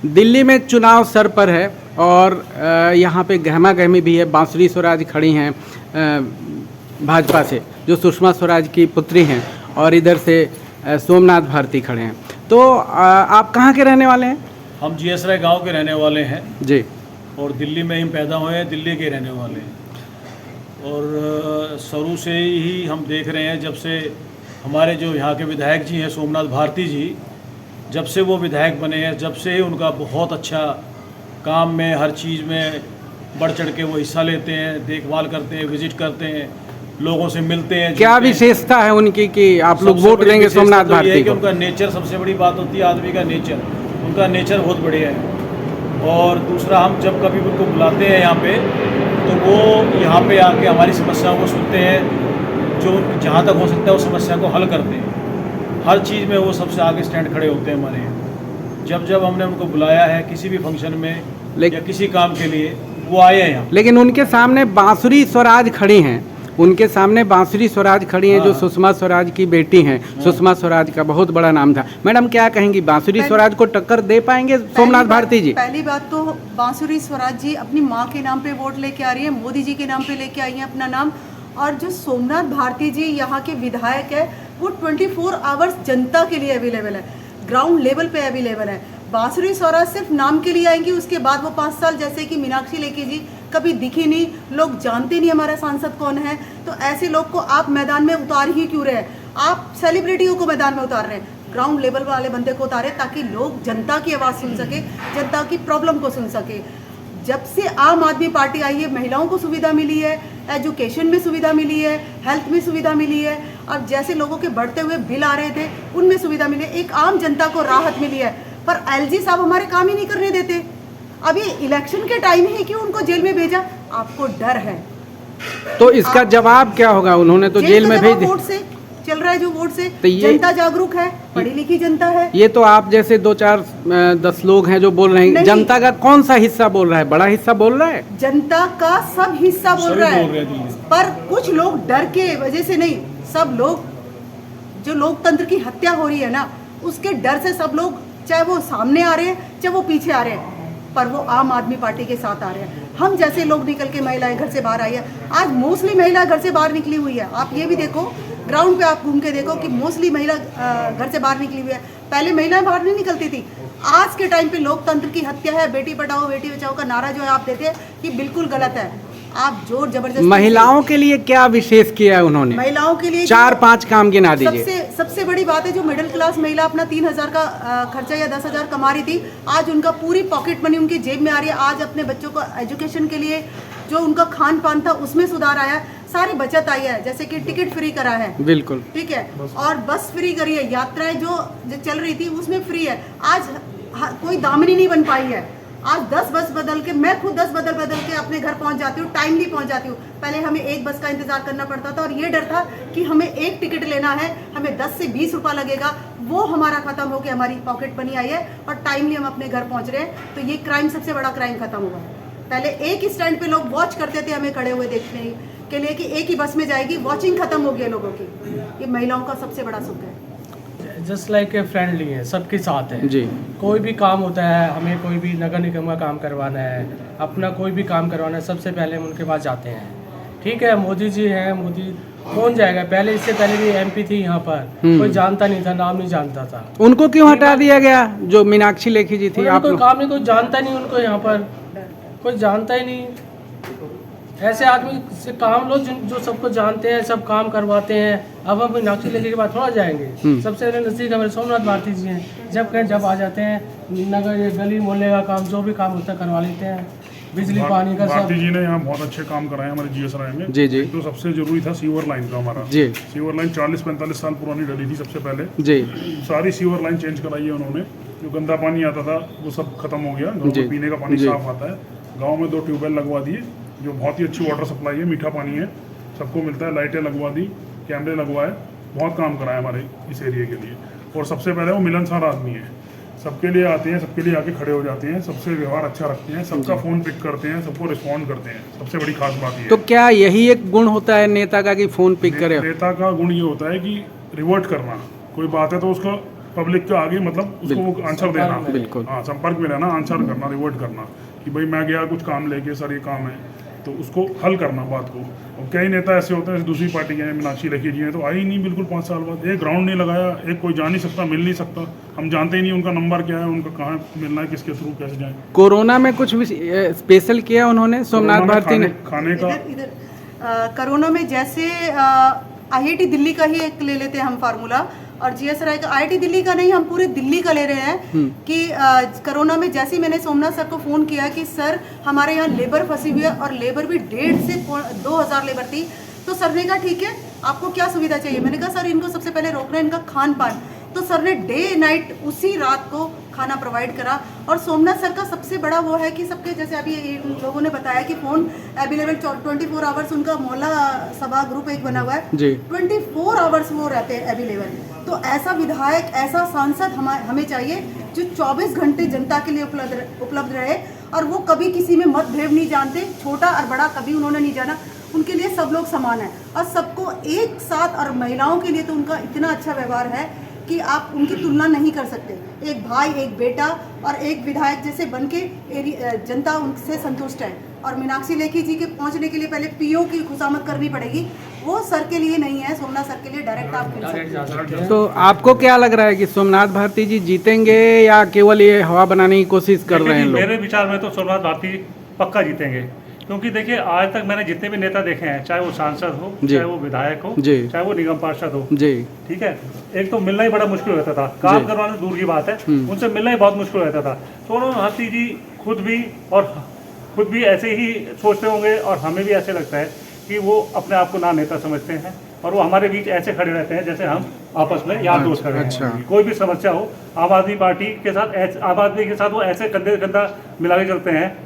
दिल्ली में चुनाव सर पर है और यहाँ पे गहमा गहमी भी है। बांसुरी स्वराज खड़ी हैं भाजपा से, जो सुषमा स्वराज की पुत्री हैं, और इधर से सोमनाथ भारती खड़े हैं। तो आप कहाँ के रहने वाले हैं? हम GS राय गाँव के रहने वाले हैं जी। और दिल्ली में ही पैदा हुए हैं, दिल्ली के रहने वाले हैं। और शुरू से ही हम देख रहे हैं, जब से हमारे जो यहाँ के विधायक जी हैं सोमनाथ भारती जी, जब से वो विधायक बने हैं, जब से उनका बहुत अच्छा काम में, हर चीज़ में बढ़ चढ़ के वो हिस्सा लेते हैं, देखभाल करते हैं, विजिट करते हैं, लोगों से मिलते हैं। क्या विशेषता है उनकी कि आप लोग वोट देंगे सोमनाथ भारती को? उनका नेचर सबसे बड़ी बात होती है, आदमी का नेचर, उनका नेचर बहुत बढ़िया है। और दूसरा, हम जब कभी उनको बुलाते हैं यहाँ पे, तो वो यहाँ पे आके हमारी समस्याओं को सुनते हैं, जो जहाँ तक हो सकता है उस समस्या को हल करते हैं। हर चीज़ में वो सबसे आगे स्टैंड खड़े होते हैं हमारे यहाँ। जब जब हमने उनको बुलाया है किसी भी फंक्शन में या किसी काम के लिए, वो आए हैं यहाँ। लेकिन उनके सामने बांसुरी स्वराज खड़ी हैं, उनके सामने बांसुरी स्वराज खड़ी हैं, जो सुषमा स्वराज की बेटी हैं। सुषमा स्वराज का बहुत बड़ा नाम था। मैडम क्या कहेंगी, बांसुरी स्वराज को टक्कर दे पाएंगे सोमनाथ भारती जी? पहली बात तो बांसुरी स्वराज जी अपनी माँ के नाम पे वोट लेके आ रही है, मोदी जी के नाम पे लेके आई है अपना नाम। और जो सोमनाथ भारती जी यहाँ के विधायक है, वो 24 आवर्स जनता के लिए अवेलेबल है, ग्राउंड लेवल पे अवेलेबल है। बांसुरी स्वराज सिर्फ नाम के लिए आएंगी, उसके बाद वो 5 साल जैसे कि मीनाक्षी लेखी जी कभी दिखी नहीं, लोग जानते नहीं हमारा सांसद कौन है। तो ऐसे लोग को आप मैदान में उतार ही क्यों रहे हैं? आप सेलिब्रिटियों को मैदान में उतार रहे हैं, ग्राउंड लेवल वाले बंदे को उतारे, ताकि लोग जनता की आवाज़ सुन सके, जनता की प्रॉब्लम को सुन सके। जब से आम आदमी पार्टी आई है, महिलाओं को सुविधा मिली है, एजुकेशन में सुविधा मिली है, हेल्थ में सुविधा मिली है, और जैसे लोगों के बढ़ते हुए बिल आ रहे थे उनमें सुविधा मिली है, एक आम जनता को राहत मिली है। पर LG साहब हमारे काम ही नहीं करने देते। अभी इलेक्शन के टाइम ही क्यों उनको जेल में भेजा? आपको डर है तो इसका जवाब क्या होगा? उन्होंने तो जेल में भेज दिया। वोट से चल रहा है, जो वोट से तो जनता जागरूक है, पढ़ी लिखी जनता है। ये तो आप जैसे 2-4-10 लोग हैं जो बोल रहे हैं, जनता का कौन सा हिस्सा बोल रहा है? बड़ा हिस्सा बोल रहा है? जनता का सब हिस्सा बोल रहा है, पर कुछ लोग डर के वजह से नहीं, सब लोग, जो लोकतंत्र की हत्या हो रही है ना, उसके डर से सब लोग, चाहे वो सामने आ रहे हैं चाहे वो पीछे आ रहे हैं, पर वो आम आदमी पार्टी के साथ आ रहे हैं। हम जैसे लोग निकल के, महिलाएं घर से बाहर आई है, आज मोस्टली महिला घर से बाहर निकली हुई है। आप ये भी देखो, ग्राउंड पे आप घूम के देखो कि मोस्टली महिला घर से बाहर निकली हुई है। पहले महिलाएं बाहर नहीं निकलती थी। आज के टाइम पे लोकतंत्र की हत्या है, बेटी पढ़ाओ बेटी बचाओ का नारा जो है आप देते हैं, ये बिल्कुल गलत है। आप जोर जबरदस्ती, महिलाओं के लिए क्या विशेष किया है उन्होंने? महिलाओं के लिए 4-5 काम गिना दीजिए। सबसे बड़ी बात है, जो मिडिल क्लास महिला अपना 3000 का खर्चा या 10,000 कमा रही थी, आज उनका पूरी पॉकेट मनी उनकी जेब में आ रही है। आज अपने बच्चों को एजुकेशन के लिए जो उनका खान पान था उसमें सुधार आया है, सारी बचत आई है, जैसे कि टिकट फ्री करा है, बिल्कुल ठीक है, और बस फ्री करी है, यात्राएं जो चल रही थी उसमें फ्री है। आज कोई दामनी नहीं बन पाई है। आज 10 बस बदल के, मैं खुद 10 बदल के अपने घर पहुंच जाती हूँ, टाइमली पहुंच जाती हूँ। पहले हमें एक बस का इंतजार करना पड़ता था और ये डर था कि हमें एक टिकट लेना है, हमें 10 से 20 रुपया लगेगा। वो हमारा खत्म हो के हमारी पॉकेट मनी आई है और टाइमली हम अपने घर पहुंच रहे हैं। तो ये क्राइम, सबसे बड़ा क्राइम खत्म हुआ। पहले एक ही स्टैंड पे लोग वॉच करते थे हमें खड़े हुए देखने के लिए कि एक ही बस में जाएगी, वॉचिंग खत्म हो गई है लोगों की। ये महिलाओं का सबसे बड़ा सुख है। जस्ट लाइक फ्रेंडली है, सबके साथ है जी। कोई भी काम होता है, हमें कोई भी नगर निगम का काम करवाना है, अपना कोई भी काम करवाना है, सबसे पहले हम उनके पास जाते हैं। ठीक है, मोदी जी हैं, मोदी कौन जाएगा? पहले, इससे पहले भी MP थी यहाँ पर, कोई जानता नहीं था, नाम नहीं जानता था। उनको क्यों हटा दिया गया? जो मीनाक्षी लेखी जी थी, आप काम नहीं, कोई जानता नहीं उनको, यहाँ पर कोई जानता ही नहीं। ऐसे आदमी से काम लो जो सबको जानते हैं, सब काम करवाते हैं। अब हम मीनाक्षी लेखी के बाद थोड़ा जाएंगे, सबसे नजदीक हमारे सोमनाथ भारती जी हैं। जब कहें जब आ जाते हैं, नगर गली मोहल्ले का काम, जो भी काम होता है करवा लेते हैं, बिजली पानी का सब। भारती जी ने यहाँ बहुत अच्छे काम कराए हमारे GS राय में। जी जी। तो सबसे जरूरी था सीवर लाइन का हमारा। जी। सीवर लाइन 40-45 साल पुरानी डली थी सबसे पहले जी। सारी सीवर लाइन चेंज कराई है उन्होंने। जो गंदा पानी आता था वो सब खत्म हो गया, गाँव में पीने का पानी साफ आता है। गाँव में 2 ट्यूबवेल लगवा दिए, जो बहुत ही अच्छी वाटर सप्लाई है, मीठा पानी है, सबको मिलता है। लाइटें लगवा दी, कैमरे लगवाए, बहुत काम कराए हमारे इस एरिया के लिए। और सबसे पहले वो मिलनसार आदमी है, सबके लिए आते हैं, सबके लिए आके खड़े हो जाते हैं, सबसे व्यवहार अच्छा रखते हैं, सबका फ़ोन पिक करते हैं, सबको रिस्पॉन्ड करते हैं। सबसे बड़ी खास बात ये तो क्या यही एक गुण होता है नेता का कि फ़ोन पिक करे? नेता का गुण ये होता है कि रिवर्ट करना, कोई बात है तो उसका पब्लिक के आगे मतलब उसको वो आंसर देना, बिल्कुल। हाँ, संपर्क में रहना, आंसर करना, रिवर्ट करना कि भाई मैं गया कुछ काम लेके, सर ये काम है, तो उसको हल करना बात को। और कई नेता ऐसे होते हैं, दूसरी पार्टी के हैं, मीनाक्षी लेखी जी हैं, तो आई नहीं बिल्कुल 5 साल बाद, एक ग्राउंड नहीं लगाया, एक कोई जा नहीं सकता, मिल नहीं सकता, हम जानते ही नहीं उनका नंबर क्या है, उनका कहाँ मिलना है, किसके थ्रू कैसे जाए। कोरोना में कुछ भी स्पेशल किया उन्होंने सोमनाथ भारती ने? खाने का इधर कोरोना में जैसे IIT दिल्ली का ही एक ले लेते हैं हम फार्मूला, और GS राय का, IIT दिल्ली का नहीं, हम पूरे दिल्ली का ले रहे हैं कि कोरोना में जैसे ही मैंने सोमनाथ सर को फ़ोन किया कि सर हमारे यहाँ लेबर फंसी हुई है और लेबर भी 1,500 से 2,000 लेबर थी, तो सर ने कहा ठीक है आपको क्या सुविधा चाहिए। मैंने कहा सर इनको सबसे पहले रोकना है इनका खान पान, तो सर ने डे नाइट उसी रात को खाना प्रोवाइड करा। और सोमनाथ सर का सबसे बड़ा वो है कि सबके जैसे अभी इन लोगों ने बताया कि फ़ोन अवेलेबल 24 आवर्स, उनका मोहल्ला सभा ग्रुप एक बना हुआ है जी, 24 आवर्स वो रहते हैं अवेलेबल। तो ऐसा विधायक, ऐसा सांसद हमें चाहिए जो 24 घंटे जनता के लिए उपलब्ध रहे, और वो कभी किसी में मतभेद नहीं जानते, छोटा और बड़ा कभी उन्होंने नहीं जाना, उनके लिए सब लोग समान हैं और सबको एक साथ। और महिलाओं के लिए तो उनका इतना अच्छा व्यवहार है कि आप उनकी तुलना नहीं कर सकते। एक भाई, एक बेटा और एक विधायक जैसे बन के जनता उनसे संतुष्ट है। और मीनाक्षी लेखी जी के पहुंचने के लिए पहले PO की खुशामद करनी पड़ेगी, वो सर के लिए नहीं है, सोमनाथ सर के लिए डायरेक्ट आप मिल सकते हैं। तो आपको क्या लग रहा है कि सोमनाथ भारती जी जीतेंगे या केवल ये हवा बनाने की कोशिश कर रहे हैं लोग? मेरे विचार में तो सोमनाथ भारती पक्का जीतेंगे, क्योंकि देखिए आज तक मैंने जितने भी नेता देखे हैं, चाहे वो सांसद हो, चाहे वो विधायक हो, चाहे वो निगम पार्षद हो जी, ठीक है, एक तो मिलना ही बड़ा मुश्किल रहता था, काम करवाना दूर की बात है, उनसे मिलना ही बहुत मुश्किल रहता था। सोमनाथ भारती जी खुद भी ऐसे ही सोचते होंगे, और हमें भी ऐसे लगता है कि वो अपने आप को ना नेता समझते हैं, और वो हमारे बीच ऐसे खड़े रहते हैं जैसे हम आपस में यार दोस्त खड़े हैं। कोई भी समस्या हो, आम आदमी के साथ वो ऐसे कंधे से कंधा मिला के चलते हैं।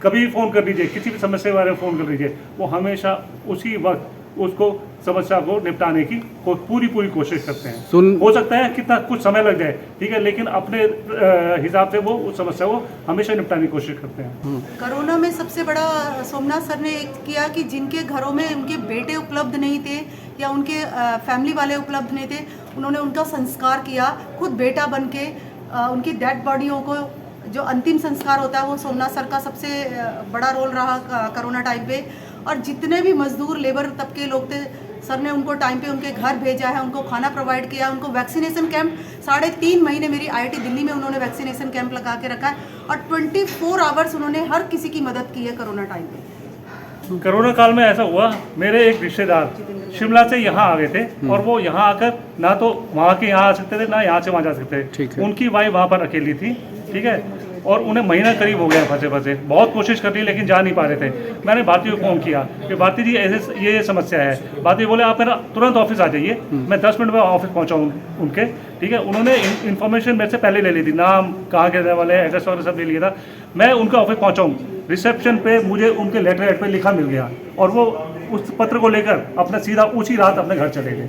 कभी फ़ोन कर लीजिए, किसी भी समस्या के बारे में फ़ोन कर लीजिए, वो हमेशा उसी वक्त उसको समस्या को निपटाने की पूरी कोशिश करते हैं। हो सकता है कितना कुछ समय लग जाए, ठीक है, लेकिन अपने हिसाब से वो उस समस्या को हमेशा निपटाने की कोशिश करते हैं। कोरोना में सबसे बड़ा सोमनाथ सर ने एक किया कि जिनके घरों में उनके बेटे उपलब्ध नहीं थे या उनके फैमिली वाले उपलब्ध नहीं थे, उन्होंने उनका संस्कार किया खुद बेटा बन के। उनकी डेड बॉडियों को जो अंतिम संस्कार होता है वो सोमनाथ सर का सबसे बड़ा रोल रहा कोरोना टाइम पे। और जितने भी मजदूर लेबर तबके लोग थे, सर ने उनको टाइम पे उनके घर भेजा है, उनको खाना प्रोवाइड किया, उनको वैक्सीनेशन कैंप 3.5 महीने मेरी IIT दिल्ली में उन्होंने वैक्सीनेशन कैंप लगा के रखा है, और 24 आवर्स उन्होंने हर किसी की मदद की है कोरोना टाइम पे। कोरोना काल में ऐसा हुआ, मेरे एक रिश्तेदार शिमला से यहाँ आ गए थे, और वो यहाँ आकर ना तो वहाँ के यहाँ आ सकते थे, ना यहाँ से वहाँ जा सकते थे। उनकी वाइफ वहाँ पर अकेली थी, ठीक है, और उन्हें महीना करीब हो गया फंसे। बहुत कोशिश कर ली लेकिन जा नहीं पा रहे थे। मैंने भारती को फ़ोन किया कि भारती जी ऐसे ये समस्या है। भारती बोले आप मेरा तुरंत ऑफिस आ जाइए, मैं 10 मिनट में ऑफिस पहुँचा उनके, ठीक है। उन्होंने इन्फॉर्मेशन मेरे से पहले ले ली थी, नाम, कहाँ के रहने वाले, एड्रेस वगैरह सब ले लिया था। मैं उनके ऑफिस पहुँचा हूँ, रिसेप्शन पे मुझे उनके लेटर हेड पे लिखा मिल गया, और वो उस पत्र को लेकर अपना सीधा उसी रात अपने घर चले गए।